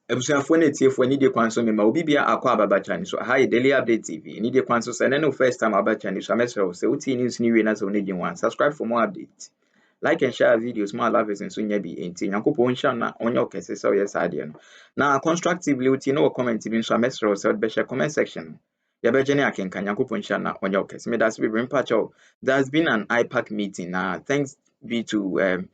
Ebusuafo na tiefo ni de kwan so me ma obi bia akwa ababacha ni so ha ye Daily Update TV ni de kwan so say no first time abacha ni so amesro say uti news ni we na so na eJean one subscribe for more updates like and share videos more love is so nya bi enti Nyankopon hia na onye okese so yes ade no na constructively uti no comment bi so amesro say be share comment section ya be jene akenka Nyankopon hia na onye okese me that's be bring pacho. There's been an IPAC meeting thanks be to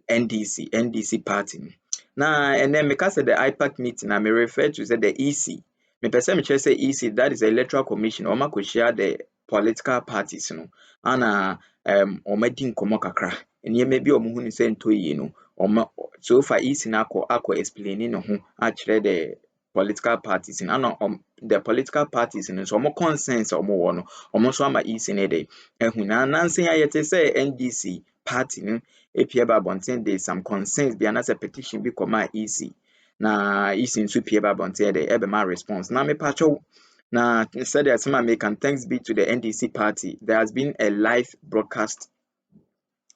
NDC party. Now, and then because of the IPAC meeting, I may refer to say the EC. Me person me say EC, that is the Electoral Commission. Oma could share the political parties, and oma din komo kakra. And ye maybe omo hu ni say ntoyi oma so far EC na ako explaining no ho actually the political parties and the political parties so omo consensus omo wo no omo so ama EC ne dey ehu na nansen ayete say NDC party no APA Babonten, there's some concerns be another petition be come EC. Na EC nso pie Babonten the ebema response. Na me pacho na said that some American thanks be to the NDC party. There has been a live broadcast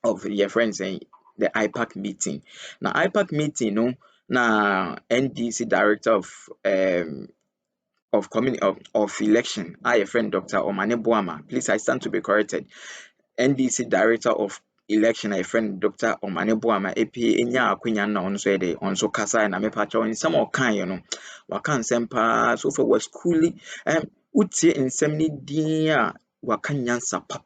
of your friends saying the IPAC meeting. Now IPAC meeting no na NDC director of election, our friend Dr. Omane Boama. Please, I stand to be corrected. NDC director of election, a friend Dr. Omane Boama APA enya akwanya na on so de on so kasa na me pacha on some kan you know waka nsem pa so for was coolly utie nsem ni din a waka nyansa pa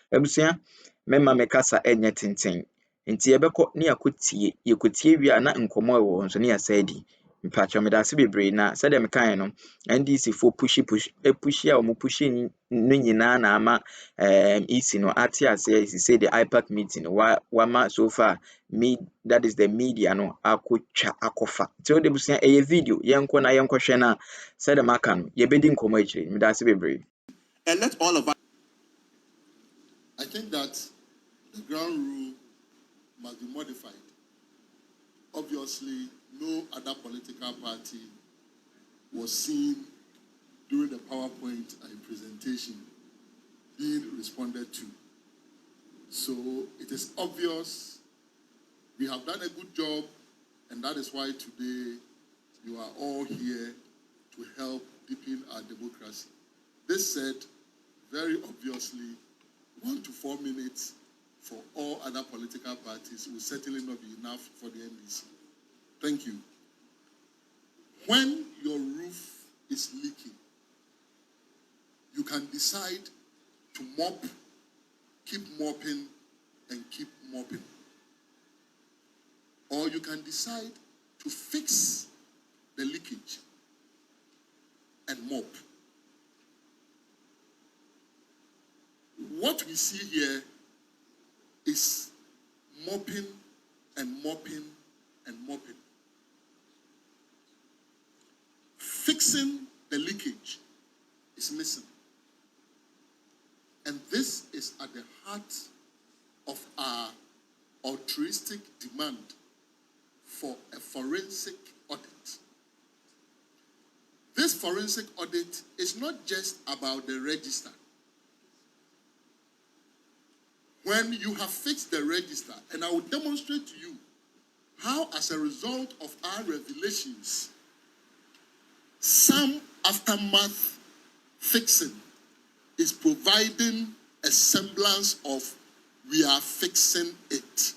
ebusia mema me kasa enya tenten nti yebekọ ne yakotie wi na nkomo ewo nso ne yasadi mpacha me da se bebre na se dem kan no NDC for push a omo push no nyina na ama EC no ati ase say the IPAC meeting wa so far me that is the media no akotwa akofa so de busia video yenko na yenko hwe na se dem aka no ye bedi nkomo akire me da se bebre. And let all of us, I think that the ground rule must be modified. Obviously, no other political party was seen during the PowerPoint presentation being responded to. So it is obvious we have done a good job, and that is why today you are all here to help deepen our democracy. This said, very obviously, 1 to 4 minutes for all other political parties will certainly not be enough for the NDC. Thank you. When your roof is leaking, you can decide to mop, keep mopping, and keep mopping. Or you can decide to fix the leakage and mop. What we see here is mopping and mopping and mopping. Fixing the leakage is missing. And this is at the heart of our altruistic demand for a forensic audit. This forensic audit is not just about the register. When you have fixed the register, and I will demonstrate to you how, as a result of our revelations, some aftermath fixing is providing a semblance of we are fixing it.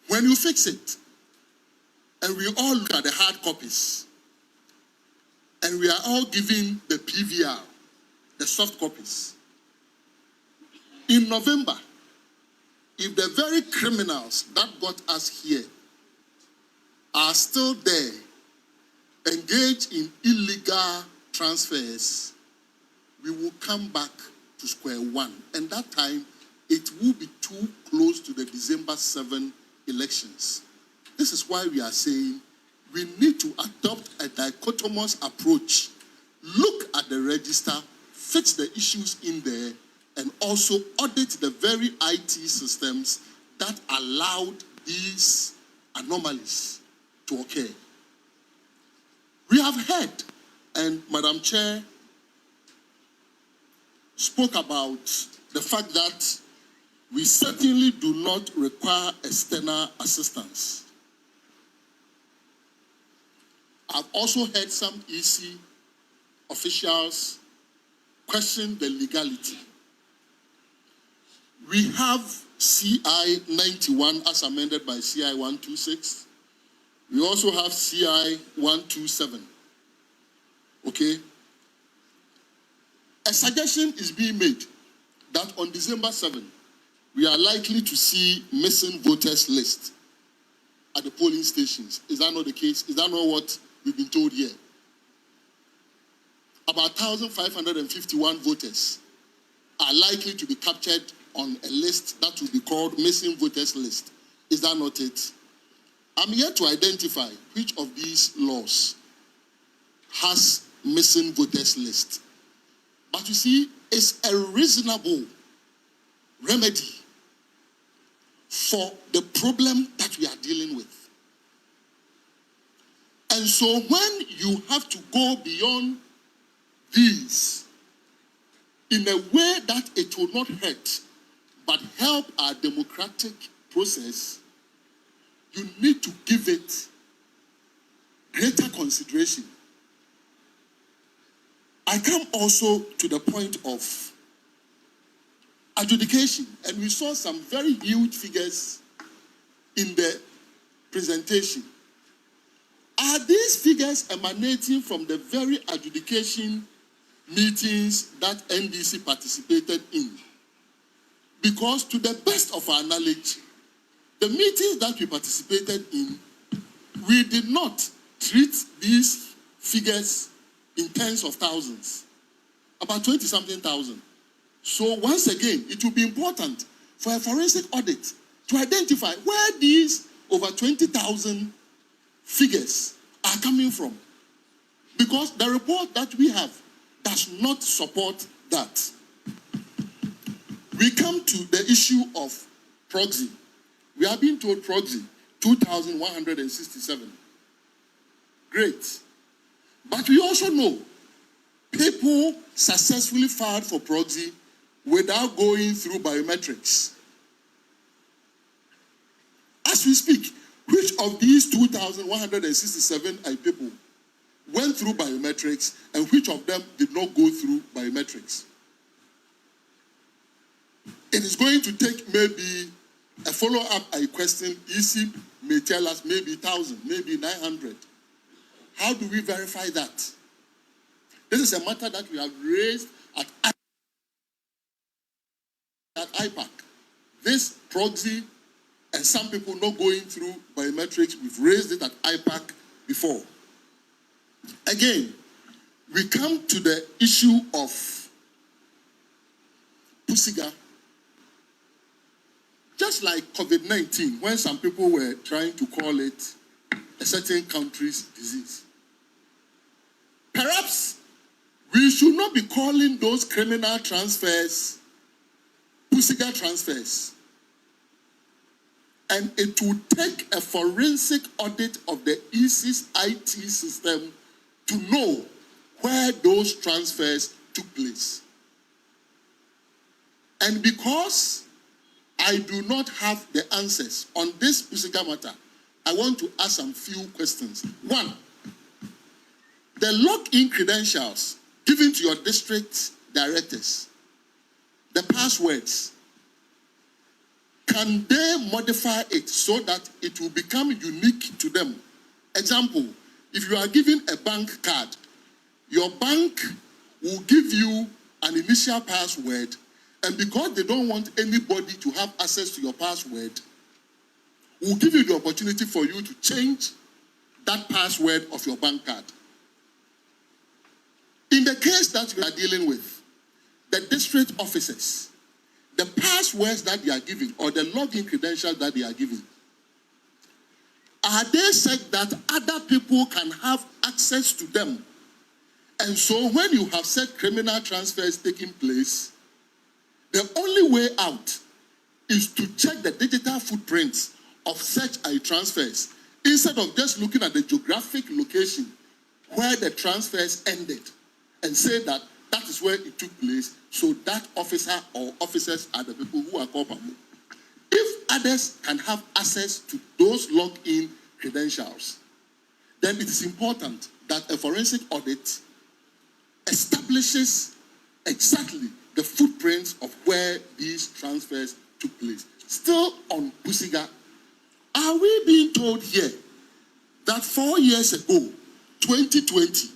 When you fix it, and we all look at the hard copies, and we are all giving the PVR, the soft copies. In November, if the very criminals that got us here are still there, engaged in illegal transfers, we will come back to square one. And that time, it will be too close to the December 7 elections. This is why we are saying we need to adopt a dichotomous approach. Look at the register, fix the issues in there, and also audit the very IT systems that allowed these anomalies to occur. We have heard, and Madam Chair spoke about the fact that we certainly do not require external assistance. I've also heard some EC officials question the legality. We have CI 91 as amended by CI 126. We also have CI 127. Okay? A suggestion is being made that on December 7, we are likely to see missing voters list at the polling stations. Is that not the case? Is that not what we've been told here? About 1,551 voters are likely to be captured on a list that will be called missing voters list. Is that not it? I'm here to identify which of these laws has missing voters list. But you see, it's a reasonable remedy for the problem that we are dealing with. And so when you have to go beyond these in a way that it will not hurt but help our democratic process, you need to give it greater consideration. I come also to the point of adjudication, and we saw some very huge figures in the presentation. Are these figures emanating from the very adjudication meetings that NDC participated in? Because to the best of our knowledge, the meetings that we participated in, we did not treat these figures in tens of thousands, about 20-something thousand. So once again, it will be important for a forensic audit to identify where these over 20,000 figures are coming from. Because the report that we have does not support that. We come to the issue of proxy. We are being told proxy, 2,167. Great. But we also know people successfully filed for proxy without going through biometrics. As we speak, which of these 2,167 people went through biometrics and which of them did not go through biometrics? It is going to take maybe a follow-up question. EC may tell us maybe 1,000, maybe 900. How do we verify that? This is a matter that we have raised at IPAC. This proxy and some people not going through biometrics, we've raised it at IPAC before. Again, we come to the issue of Pusiga. Just like COVID-19, when some people were trying to call it a certain country's disease. Perhaps we should not be calling those criminal transfers Pusiga transfers. And it will take a forensic audit of the EC's IT system to know where those transfers took place. And because I do not have the answers on this Pusiga matter, I want to ask some few questions. One, the login credentials given to your district directors, the passwords, can they modify it so that it will become unique to them? Example, if you are given a bank card, your bank will give you an initial password, and because they don't want anybody to have access to your password, will give you the opportunity for you to change that password of your bank card. In the case that we are dealing with, the district officers, the passwords that they are giving or the login credentials that they are giving, are they said that other people can have access to them? And so when you have said criminal transfers taking place, the only way out is to check the digital footprints of such transfers instead of just looking at the geographic location where the transfers ended and say that that is where it took place, so that officer or officers are the people who are culpable. If others can have access to those login credentials, then it is important that a forensic audit establishes exactly the footprints of where these transfers took place. Still on Pusiga, are we being told here that 4 years ago, 2020,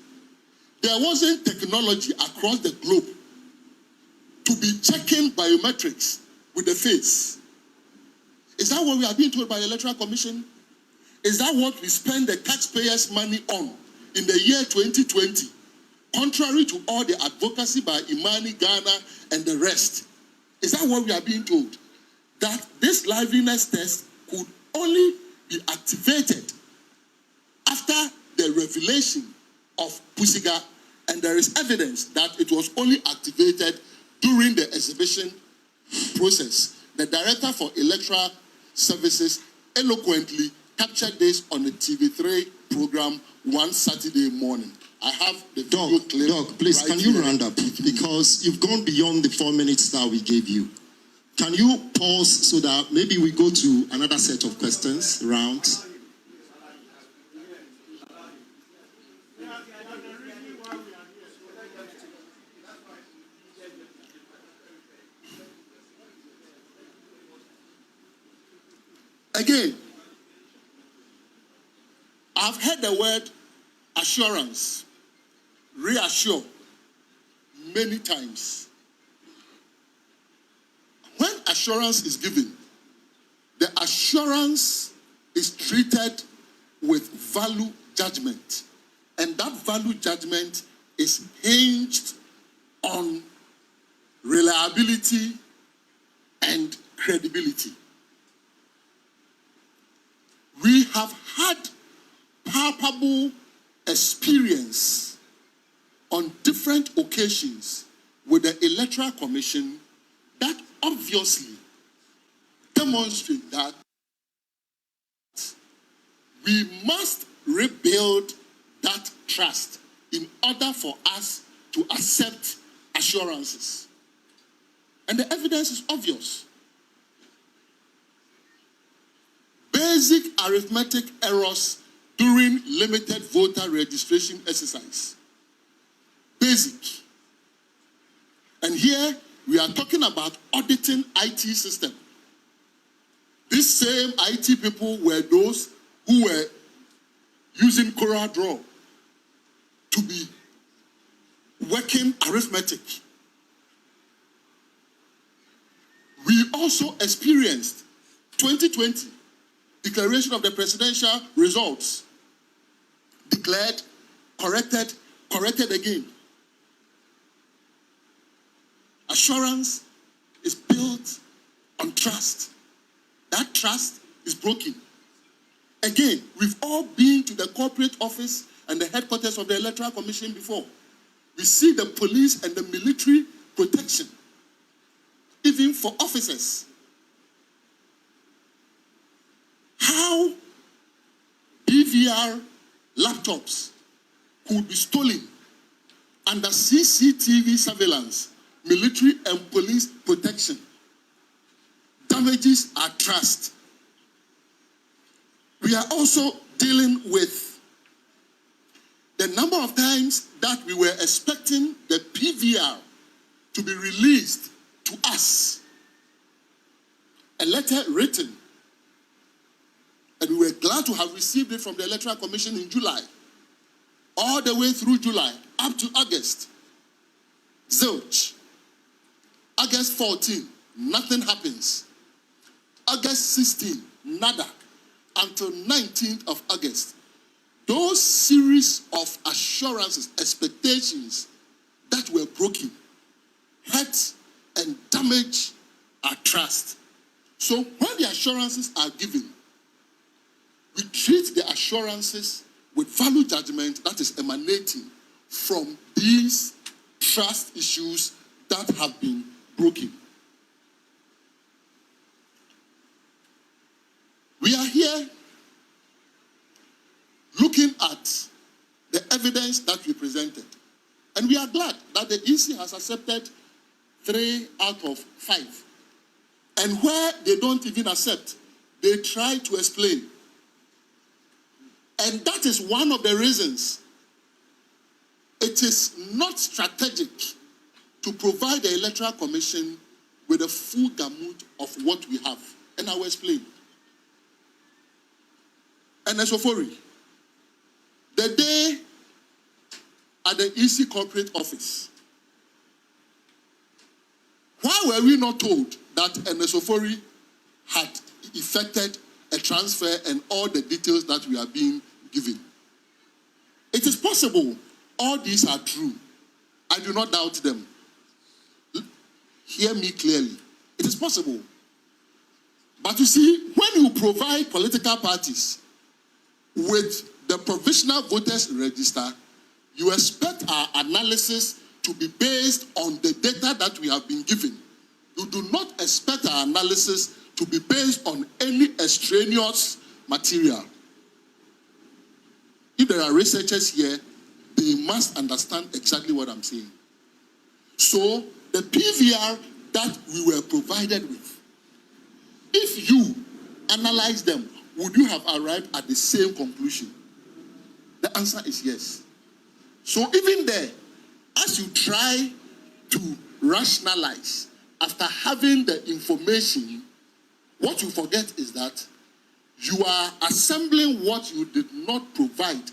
there wasn't technology across the globe to be checking biometrics with the face? Is that what we are being told by the Electoral Commission? Is that what we spend the taxpayers' money on in the year 2020? Contrary to all the advocacy by Imani, Ghana, and the rest. Is that what we are being told? That this liveliness test could only be activated after the revelation of Pusiga, and there is evidence that it was only activated during the exhibition process. The Director for Electoral Services eloquently captured this on the TV3 program one Saturday morning. I have the video clip. Doc, please, right can you here. round up? Because you've gone beyond the 4 minutes that we gave you. Can you pause so that maybe we go to another set of questions, rounds? Again, I've heard the word assurance, reassure, many times. When assurance is given, the assurance is treated with value judgment. And that value judgment is hinged on reliability and credibility. We have had palpable experience on different occasions with the Electoral Commission that obviously demonstrate that we must rebuild that trust in order for us to accept assurances. And the evidence is obvious. Basic arithmetic errors during limited voter registration exercise. Basic. And here we are talking about auditing IT system. These same IT people were those who were using Corel Draw to be working arithmetic. We also experienced 2020 declaration of the presidential results. Declared, corrected again. Assurance is built on trust. That trust is broken. Again, we've all been to the corporate office and the headquarters of the Electoral Commission before. We see the police and the military protection, even for officers. How BVR laptops could be stolen under CCTV surveillance, military and police protection, damages our trust. We are also dealing with the number of times that we were expecting the PVR to be released to us. A letter written. And we were glad to have received it from the Electoral Commission in July. All the way through July, up to August. Zilch. August 14, nothing happens. August 16, nada. Until 19th of August. Those series of assurances, expectations that were broken, hurt and damage our trust. So when the assurances are given, we treat the assurances with value judgment that is emanating from these trust issues that have been broken. We are here looking at the evidence that we presented. And we are glad that the EC has accepted 3 out of 5. And where they don't even accept, they try to explain. And that is one of the reasons it is not strategic to provide the Electoral Commission with a full gamut of what we have. And I will explain. And Esofori, the day at the EC corporate office, why were we not told that Esofori had effected a transfer and all the details that we are being given? It is possible all these are true. I do not doubt them. Hear me clearly. It is possible. But you see, when you provide political parties with the provisional voters register, you expect our analysis to be based on the data that we have been given. You do not expect our analysis to be based on any extraneous material. If there are researchers here, they must understand exactly what I'm saying. So, the PVR that we were provided with, if you analyze them, would you have arrived at the same conclusion? The answer is yes. So even there, as you try to rationalize after having the information, what you forget is that you are assembling what you did not provide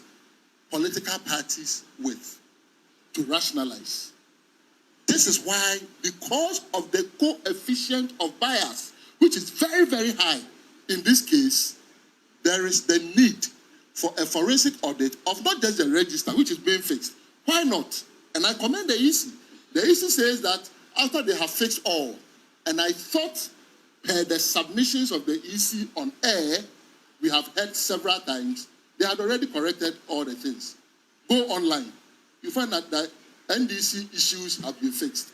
political parties with to rationalize. This is why, because of the coefficient of bias, which is very, very high in this case, there is the need for a forensic audit of not just the register, which is being fixed. Why not? And I commend the EC. The EC says that after they have fixed all, and I thought per the submissions of the EC on air, we have heard several times, they had already corrected all the things. Go online. You find that the NDC issues have been fixed.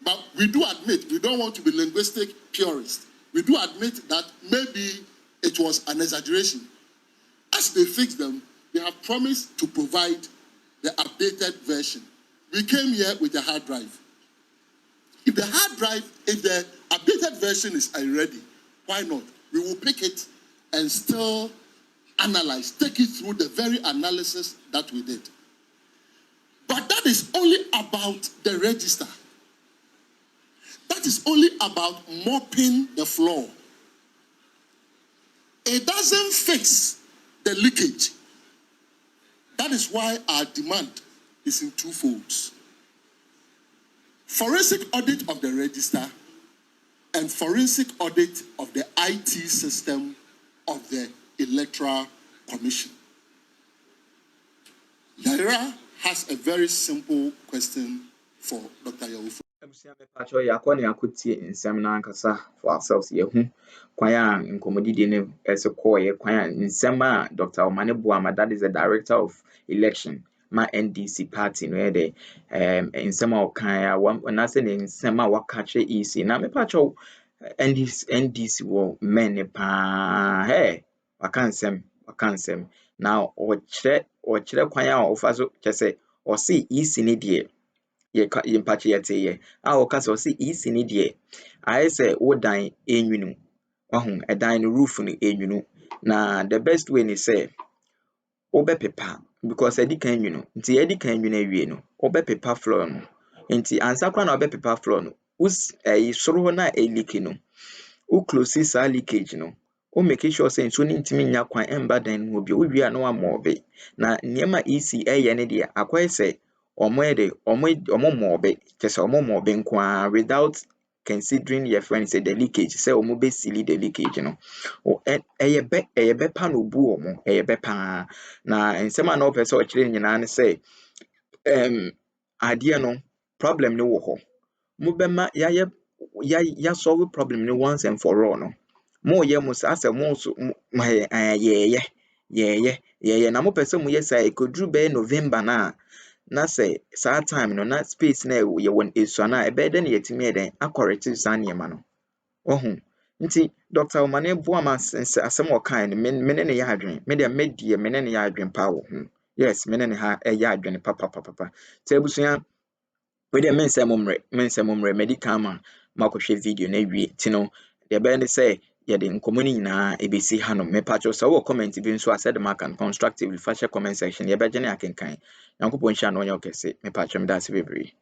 But we do admit, we don't want to be linguistic purists. We do admit that maybe it was an exaggeration. As they fix them, they have promised to provide the updated version. We came here with a hard drive. If the hard drive, if the updated version is already, why not? We will pick it and still analyze, take it through the very analysis that we did. But that is only about the register. That is only about mopping the floor. It doesn't fix the leakage. That is why our demand is in two folds. Forensic audit of the register and forensic audit of the IT system of the Electoral Commission. Yaira has a very simple question for Dr. Yawufu. For ourselves, kwaya nkomodidi ne esekoye kwaya nsema Dr. Omane Buama, that is the director of election ma NDC party no de nsema okaya na se ne nsema wakache EC na me pacho NDC wo men pa wakansem now ochire kwaya ofaso kese o see EC ne de ye mpache yete a okasa o see EC ne de ayese wodan enwunu wahun edan no roof no enwunu na the best way ni say obepepa because edikan enwunu nti edikan enwunu awie no obepepa floor no nti ansa kwa na obepepa floor no us soro na eliki no o close sa leakage no o make sure say nso ni ntimi nya kwan emba dan no obi owie na wa mobe na niema EC eye ne de akwai say omo mobe kese omo mobe nkwa without considering your friends say the leakage say omo be silly the leakage no eye be pa no bu omo eye be pa na ensema na opese o kire nyina ne say ade no problem no wo ho mo be ma ya solve problem no once and for all no mo ye mo say mo so ye na mo pese mo ye say e kodru be November na say saa time no na space na ye won esu na e be de na yetimi eden acorrect san yema no ohun nti Dr. Omane Buama asem o kan me ne ya adwen me de medie me ne ya adwen pa wo hu yes me ne ha ya adwen papa te abusuya we de Mensah momre medical man makohwe video na wie ti no de be ne say yɛde nkɔmmɔ no nyinaa ɛbɛsi hanom. Mepakyɛw sɛ wowɔ comment bi nso a sɛ de maka no constructively fa hyɛ comment section yɛbɛgye ne akenkan. Nyankopɔn hyia no ɔnyɛ wo kɛse. Mepakyɛw meda ase bebree.